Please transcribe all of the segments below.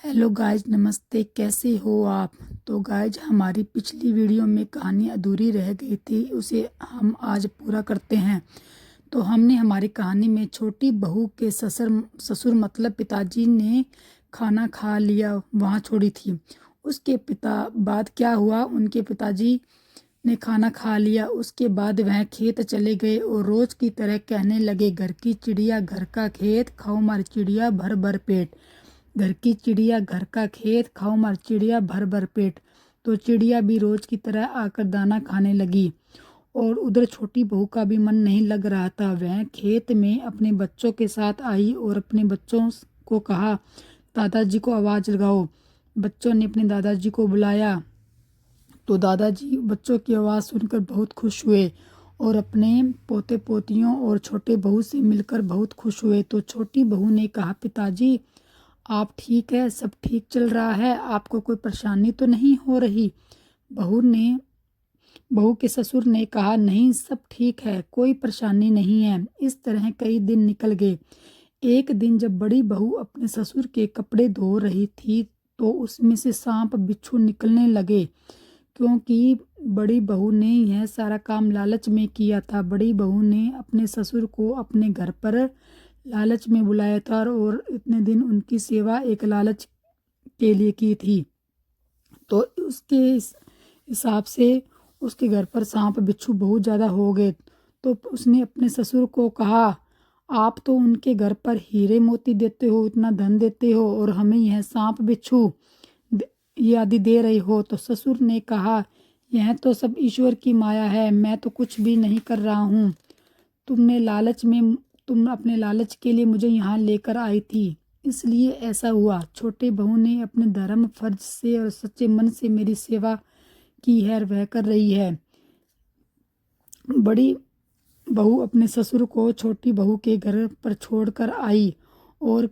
Hello guys, नमस्ते। कैसे हो आप? तो गाइज, हमारी पिछली वीडियो में कहानी अधूरी रह गई थी, उसे हम आज पूरा करते हैं। तो हमने हमारी कहानी में छोटी बहू के ससुर मतलब पिताजी ने खाना खा लिया वहाँ छोड़ी थी। उसके बाद क्या हुआ, उनके पिताजी ने खाना खा लिया। उसके बाद वह खेत चले गए और रोज की तरह कहने लगे, घर की चिड़िया घर का खेत, खाओ मार चिड़िया भर भर पेट। घर की चिड़िया घर का खेत, खाओ मार चिड़िया भर भर पेट। तो चिड़िया भी रोज की तरह आकर दाना खाने लगी और उधर छोटी बहू का भी मन नहीं लग रहा था। वह खेत में अपने बच्चों के साथ आई और अपने बच्चों को कहा, दादाजी को आवाज़ लगाओ। बच्चों ने अपने दादाजी को बुलाया तो दादाजी बच्चों की आवाज़ सुनकर बहुत खुश हुए और अपने पोते पोतियों और छोटे बहू से मिलकर बहुत खुश हुए। तो छोटी बहू ने कहा, पिताजी आप ठीक है? सब ठीक चल रहा है? आपको कोई परेशानी तो नहीं हो रही? बहू के ससुर ने कहा, नहीं, सब ठीक है, कोई परेशानी नहीं है। इस तरह कई दिन निकल गए। एक दिन जब बड़ी बहू अपने ससुर के कपड़े धो रही थी तो उसमें से सांप बिच्छू निकलने लगे, क्योंकि बड़ी बहू ने यह सारा काम लालच में किया था। बड़ी बहू ने अपने ससुर को अपने घर पर लालच में बुलाया था और इतने दिन उनकी सेवा एक लालच के लिए की थी। तो उसके हिसाब से उसके घर पर सांप बिच्छू बहुत ज़्यादा हो गए। तो उसने अपने ससुर को कहा, आप तो उनके घर पर हीरे मोती देते हो, इतना धन देते हो, और हमें यह सांप बिच्छू ये आदि दे रहे हो। तो ससुर ने कहा, यह तो सब ईश्वर की माया है, मैं तो कुछ भी नहीं कर रहा हूँ। तुम अपने लालच के लिए मुझे यहाँ लेकर आई थी, इसलिए ऐसा हुआ। छोटे बहू ने अपने धर्म फर्ज से और सच्चे मन से मेरी सेवा की है, वह कर रही है। बड़ी बहू अपने ससुर को छोटी बहू के घर पर छोड़कर आई और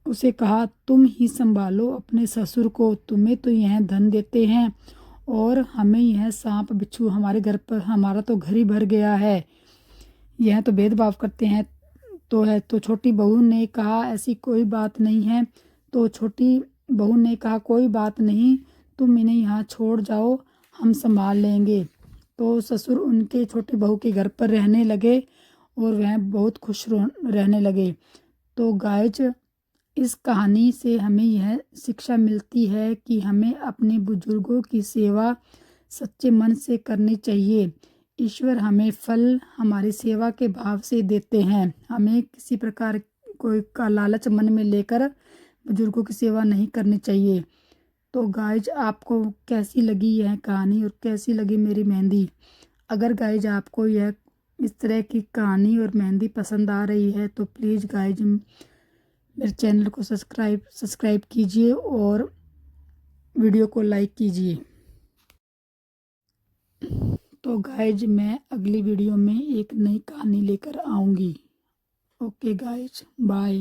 उसे कहा, तुम ही संभालो अपने ससुर को, तुम्हें तो यह धन देते हैं और हमें यह सांप बिच्छू, हमारे घर पर हमारा तो घर ही भर गया है, यह तो भेदभाव करते हैं। तो छोटी बहू ने कहा, ऐसी कोई बात नहीं है। तो छोटी बहू ने कहा, कोई बात नहीं, तुम इन्हें यहाँ छोड़ जाओ, हम संभाल लेंगे। तो ससुर उनके छोटी बहू के घर पर रहने लगे और वह बहुत खुश रहने लगे। तो गाइज, इस कहानी से हमें यह शिक्षा मिलती है कि हमें अपने बुजुर्गों की सेवा सच्चे मन से करनी चाहिए। ईश्वर हमें फल हमारी सेवा के भाव से देते हैं। हमें किसी प्रकार कोई का लालच मन में लेकर बुजुर्गों की सेवा नहीं करनी चाहिए। तो गाइज, आपको कैसी लगी यह कहानी और कैसी लगी मेरी मेहंदी? अगर गाइज आपको यह इस तरह की कहानी और मेहंदी पसंद आ रही है तो प्लीज़ गाइज मेरे चैनल को सब्सक्राइब कीजिए और वीडियो को लाइक कीजिए। तो गाइज, मैं अगली वीडियो में एक नई कहानी लेकर आऊँगी। Okay guys, bye.